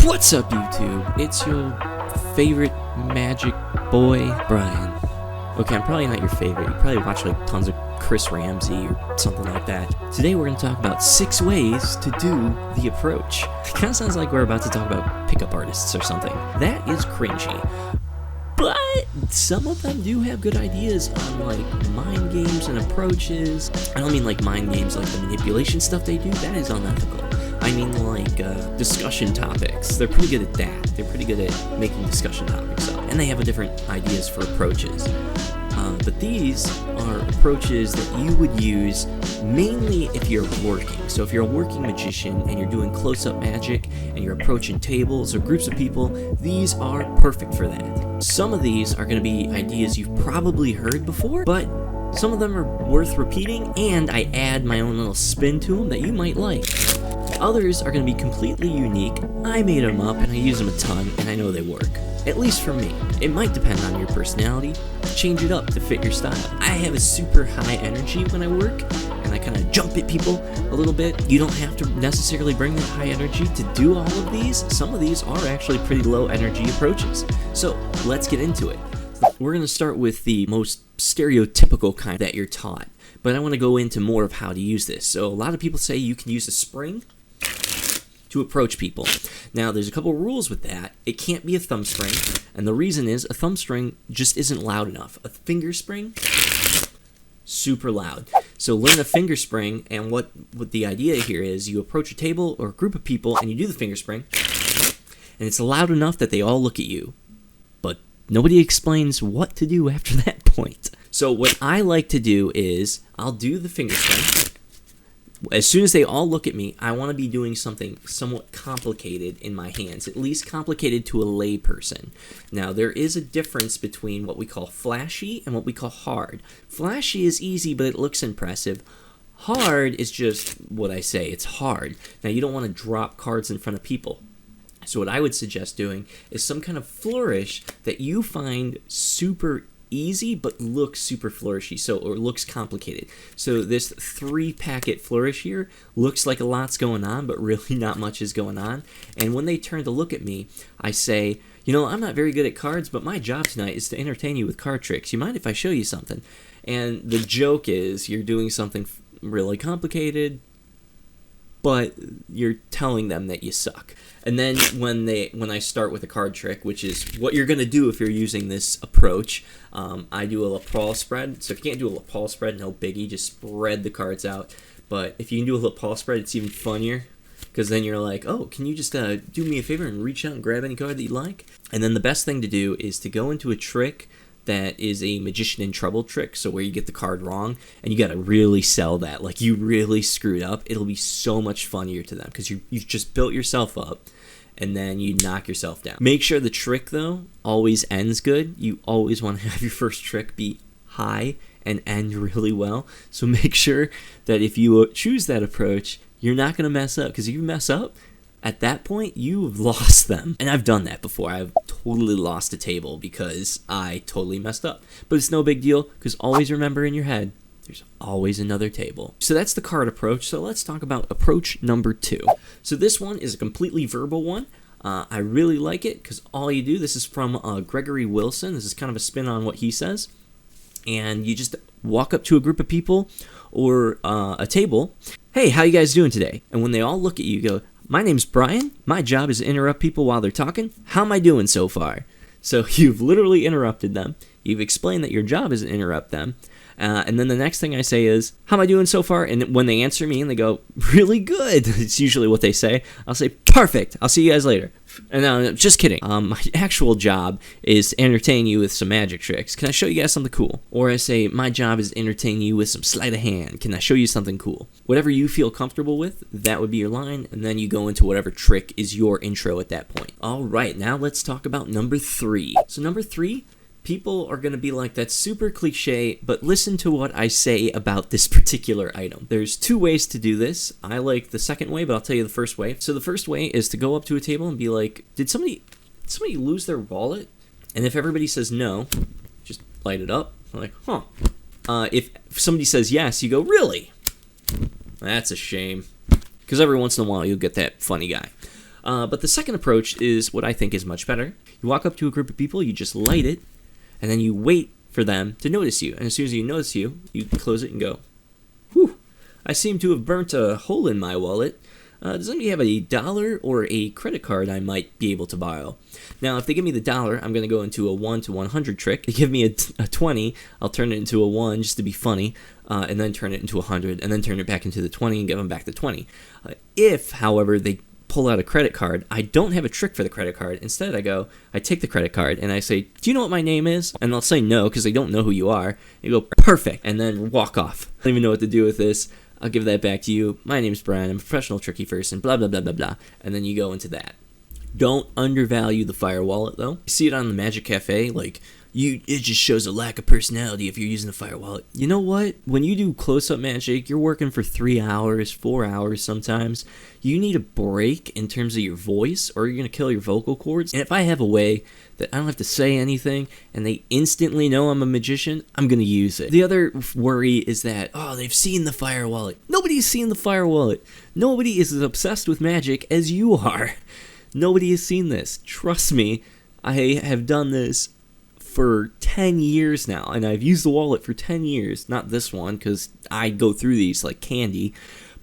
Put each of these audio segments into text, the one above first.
What's up, YouTube? It's your favorite magic boy, Brian. Okay, I'm probably not your favorite. You probably watch like tons of Chris Ramsey or something like that. Today we're going to talk about 6 ways to do the approach. It kind of sounds like we're about to talk about pickup artists or something. That is cringy. But some of them do have good ideas on like mind games and approaches. I don't mean like mind games like the manipulation stuff they do. That is unethical. I mean like discussion topics. They're pretty good at that. They're pretty good at making discussion topics up. And they have different ideas for approaches. But these are approaches that you would use mainly if you're working. So if you're a working magician and you're doing close-up magic and you're approaching tables or groups of people, these are perfect for that. Some of these are going to be ideas you've probably heard before, but some of them are worth repeating, and I add my own little spin to them that you might like. Others are going to be completely unique. I made them up and I use them a ton, and I know they work. At least for me. It might depend on your personality. Change it up to fit your style. I have a super high energy when I work, and I kind of jump at people a little bit. You don't have to necessarily bring that high energy to do all of these. Some of these are actually pretty low energy approaches. So let's get into it. We're going to start with the most stereotypical kind that you're taught, but I want to go into more of how to use this. So a lot of people say you can use a spring to approach people. Now, there's a couple rules with that. It can't be a thumb spring, and the reason is a thumb spring just isn't loud enough. A finger spring, super loud. So learn a finger spring, and what the idea here is you approach a table or a group of people, and you do the finger spring, and it's loud enough that they all look at you, but nobody explains what to do after that point. So what I like to do is I'll do the finger spring. As soon as they all look at me, I want to be doing something somewhat complicated in my hands, at least complicated to a lay person. Now, there is a difference between what we call flashy and what we call hard. Flashy is easy, but it looks impressive. Hard is just what I say. It's hard. Now, you don't want to drop cards in front of people. So what I would suggest doing is some kind of flourish that you find super easy but looks super flourishy, or looks complicated. So this 3-packet flourish here looks like a lot's going on, but really not much is going on. And when they turn to look at me, I say, you know, I'm not very good at cards, but my job tonight is to entertain you with card tricks. You mind if I show you something? And the joke is you're doing something really complicated, but you're telling them that you suck. And then when I start with a card trick, which is what you're going to do if you're using this approach, I do a lapel spread. So if you can't do a lapel spread, no biggie, just spread the cards out. But if you can do a lapel spread, it's even funnier, because then you're like, oh, can you just do me a favor and reach out and grab any card that you like? And then the best thing to do is to go into a trick that is a magician in trouble trick, so where you get the card wrong, and you gotta really sell that, like you really screwed up. It'll be so much funnier to them, because you've just built yourself up, and then you knock yourself down. Make sure the trick, though, always ends good. You always want to have your first trick be high and end really well, so make sure that if you choose that approach, you're not gonna mess up, because if you mess up, at that point, you've lost them. And I've done that before. I've totally lost a table because I totally messed up. But it's no big deal, because always remember in your head, there's always another table. So that's the card approach. So let's talk about approach number 2. So this one is a completely verbal one. I really like it because all you do, this is from Gregory Wilson. This is kind of a spin on what he says. And you just walk up to a group of people or a table. Hey, how you guys doing today? And when they all look at you, you go, my name's Brian. My job is to interrupt people while they're talking. How am I doing so far? So you've literally interrupted them. You've explained that your job is to interrupt them. And then the next thing I say is, how am I doing so far? And when they answer me and they go, really good, it's usually what they say. I'll say, perfect. I'll see you guys later. And no, just kidding. My actual job is to entertain you with some magic tricks. Can I show you guys something cool? Or I say, my job is to entertain you with some sleight of hand. Can I show you something cool? Whatever you feel comfortable with, that would be your line. And then you go into whatever trick is your intro at that point. All right, now let's talk about number 3. So number 3, people are going to be like, that's super cliche, but listen to what I say about this particular item. There's 2 ways to do this. I like the second way, but I'll tell you the first way. So the first way is to go up to a table and be like, did somebody lose their wallet? And if everybody says no, just light it up. I'm like, huh. If somebody says yes, you go, really? That's a shame. Because every once in a while, you'll get that funny guy. But the second approach is what I think is much better. You walk up to a group of people, you just light it, and then you wait for them to notice you. And as soon as you notice you, you close it and go, whew, I seem to have burnt a hole in my wallet. Does anybody have a dollar or a credit card I might be able to borrow? Now, if they give me the dollar, I'm going to go into a 1 to 100 trick. They give me a 20, I'll turn it into a 1 just to be funny, and then turn it into a 100, and then turn it back into the 20 and give them back the 20. If, however, they pull out a credit card, I don't have a trick for the credit card. Instead, I take the credit card and I say, do you know what my name is? And they'll say no because they don't know who you are. You go, perfect, and then walk off. I don't even know what to do with this. I'll give that back to you. My name's Brian. I'm a professional tricky person, blah, blah, blah, blah, blah. And then you go into that. Don't undervalue the fire wallet, though. You see it on the Magic Cafe, like, it just shows a lack of personality if you're using the fire wallet. You know what? When you do close-up magic, you're working for 3 hours, 4 hours sometimes. You need a break in terms of your voice, or you're going to kill your vocal cords. And if I have a way that I don't have to say anything, and they instantly know I'm a magician, I'm going to use it. The other worry is that, they've seen the fire wallet. Nobody's seen the fire wallet. Nobody is as obsessed with magic as you are. Nobody has seen this. Trust me, I have done this for 10 years now, and I've used the wallet for 10 years. Not this one, because I go through these like candy,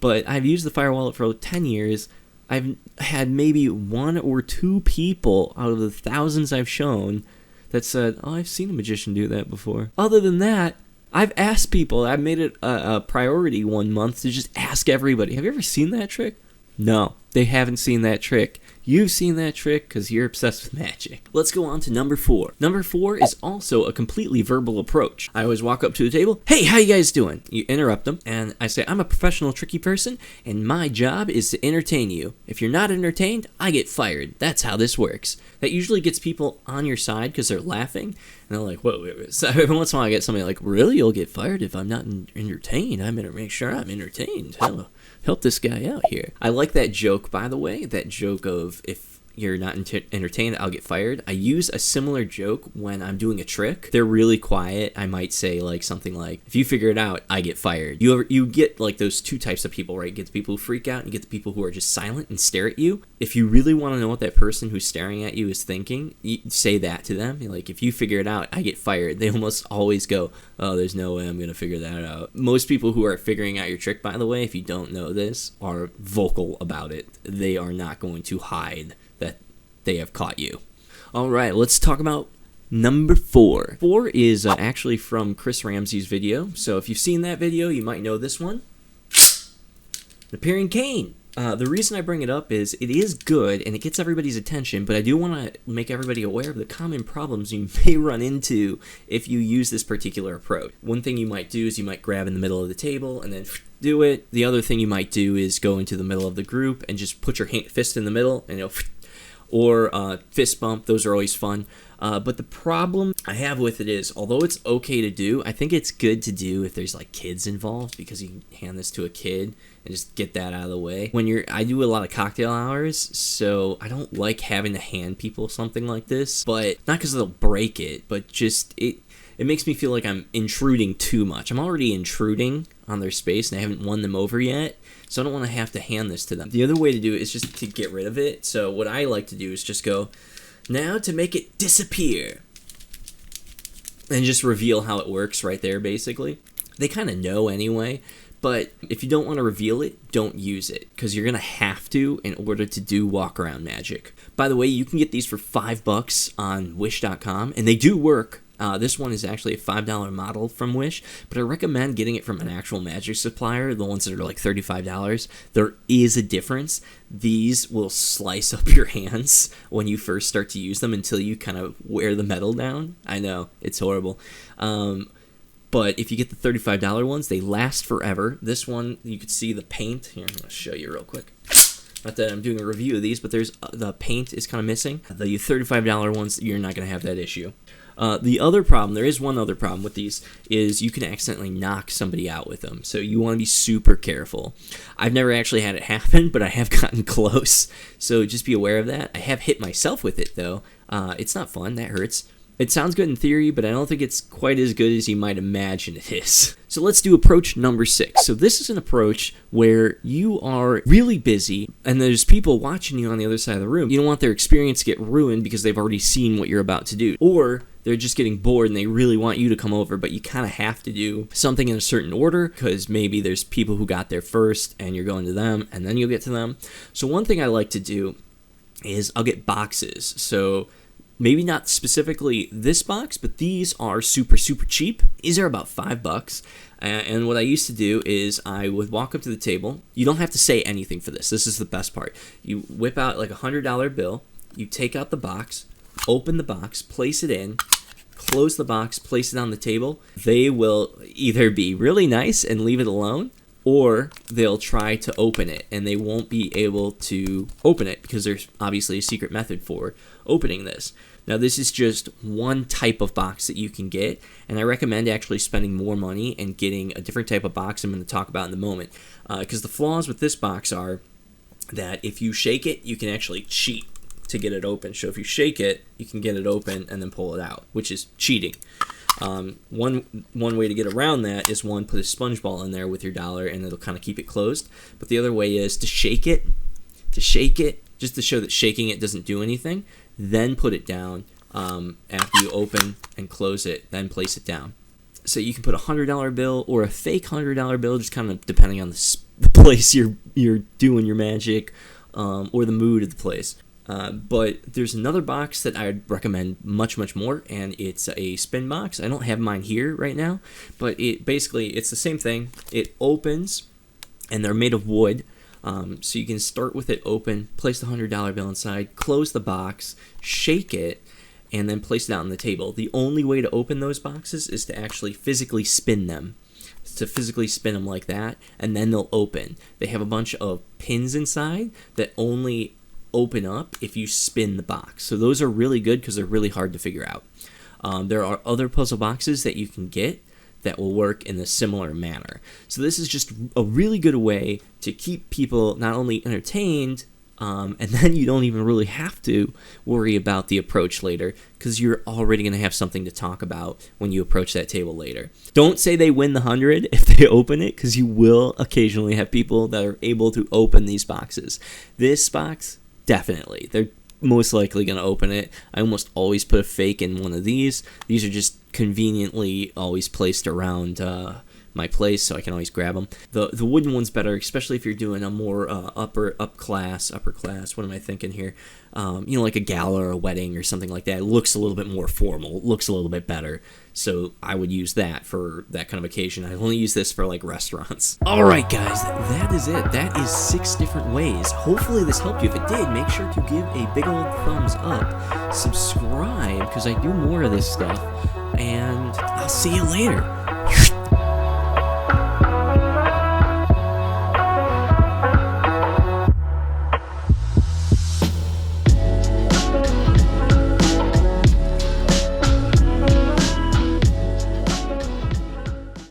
but I've used the fire wallet for 10 years. I've had maybe 1 or 2 people out of the thousands I've shown that said, I've seen a magician do that before. Other than that, I've asked people, I've made it a priority 1 month to just ask everybody, have you ever seen that trick? No, they haven't seen that trick. You've seen that trick because you're obsessed with magic. Let's go on to number 4. Number 4 is also a completely verbal approach. I always walk up to the table, hey, how you guys doing? You interrupt them, and I say, I'm a professional tricky person, and my job is to entertain you. If you're not entertained, I get fired. That's how this works. That usually gets people on your side because they're laughing, and they're like, whoa, wait. So every once in a while I get somebody like, really? You'll get fired if I'm not entertained? I'm going to make sure I'm entertained. Help this guy out here. I like that joke, by the way, that joke of if you're not entertained, I'll get fired. I use a similar joke when I'm doing a trick. They're really quiet. I might say like something like, if you figure it out, I get fired. You get like those 2 types of people, right? You get the people who freak out and you get the people who are just silent and stare at you. If you really want to know what that person who's staring at you is thinking, you say that to them. You're like, if you figure it out, I get fired. They almost always go, oh, there's no way I'm going to figure that out. Most people who are figuring out your trick, by the way, if you don't know this, are vocal about it. They are not going to hide that they have caught you. All right, let's talk about number 4. 4 is actually from Chris Ramsey's video. So if you've seen that video, you might know this one. An appearing cane. The reason I bring it up is it is good and it gets everybody's attention, but I do want to make everybody aware of the common problems you may run into if you use this particular approach. One thing you might do is you might grab in the middle of the table and then do it. The other thing you might do is go into the middle of the group and just put your fist in the middle and or fist bump. Those are always fun. But the problem I have with it is, although it's okay to do, I think it's good to do if there's like kids involved, because you can hand this to a kid and just get that out of the way. I do a lot of cocktail hours, so I don't like having to hand people something like this, but not because they'll break it, but just it makes me feel like I'm intruding too much. I'm already intruding on their space and I haven't won them over yet, so I don't want to have to hand this to them. The other way to do it is just to get rid of it. So what I like to do is just go, now to make it disappear, and just reveal how it works right there, basically. They kind of know anyway, but if you don't want to reveal it, don't use it, because you're going to have to in order to do walk-around magic. By the way, you can get these for $5 on Wish.com, and they do work. This one is actually a $5 model from Wish, but I recommend getting it from an actual magic supplier, the ones that are like $35. There is a difference. These will slice up your hands when you first start to use them until you kind of wear the metal down. I know, it's horrible. But if you get the $35 ones, they last forever. This one, you could see the paint. Here, I'm going to show you real quick. Not that I'm doing a review of these, but there's the paint is kind of missing. The $35 ones, you're not going to have that issue. The other problem, there is one other problem with these, is you can accidentally knock somebody out with them. So you want to be super careful. I've never actually had it happen, but I have gotten close. So just be aware of that. I have hit myself with it, though. It's not fun. That hurts. It sounds good in theory, but I don't think it's quite as good as you might imagine it is. So let's do approach number 6. So this is an approach where you are really busy and there's people watching you on the other side of the room. You don't want their experience to get ruined because they've already seen what you're about to do. Or they're just getting bored and they really want you to come over, but you kind of have to do something in a certain order because maybe there's people who got there first and you're going to them and then you'll get to them. So one thing I like to do is I'll get boxes. So maybe not specifically this box, but these are super cheap. These are about $5. And what I used to do is I would walk up to the table. You don't have to say anything for this. This is the best part. You whip out like a $100 bill. You take out the box, open the box, place it in, close the box, place it on the table. They will either be really nice and leave it alone, or they'll try to open it and they won't be able to open it because there's obviously a secret method for opening this. Now this is just one type of box that you can get, and I recommend actually spending more money and getting a different type of box I'm going to talk about in a moment. Because the flaws with this box are that if you shake it, you can actually cheat to get it open. So if you shake it, you can get it open and then pull it out, which is cheating. One way to get around that is put a sponge ball in there with your dollar and it'll kind of keep it closed. But the other way is to shake it, just to show that shaking it doesn't do anything, then put it down after you open and close it, then place it down. So you can put a $100 bill or a fake $100 bill, just kind of depending on the place you're doing your magic or the mood of the place. But there's another box that I'd recommend much more, and it's a spin box. I don't have mine here right now, but it's the same thing. It opens, and they're made of wood, so you can start with it open, place the $100 bill inside, close the box, shake it, and then place it out on the table. The only way to open those boxes is to actually physically spin them. To physically spin them like that, and then they'll open. They have a bunch of pins inside that only open up if you spin the box. So those are really good because they're really hard to figure out. There are other puzzle boxes that you can get that will work in a similar manner. So this is just a really good way to keep people not only entertained, and then you don't even really have to worry about the approach later because you're already going to have something to talk about when you approach that table later. Don't say they win the 100 if they open it, because you will occasionally have people that are able to open these boxes. This box, definitely. They're most likely going to open it. I almost always put a fake in one of these. These are just conveniently always placed around my place, so I can always grab them. The wooden one's better, especially if you're doing a more upper class. What am I thinking here? Like a gala or a wedding or something like that. It looks a little bit more formal. It looks a little bit better. So I would use that for that kind of occasion. I only use this for like restaurants. All right, guys, that is it. That is 6 different ways. Hopefully this helped you. If it did, make sure to give a big old thumbs up. Subscribe, because I do more of this stuff. And I'll see you later.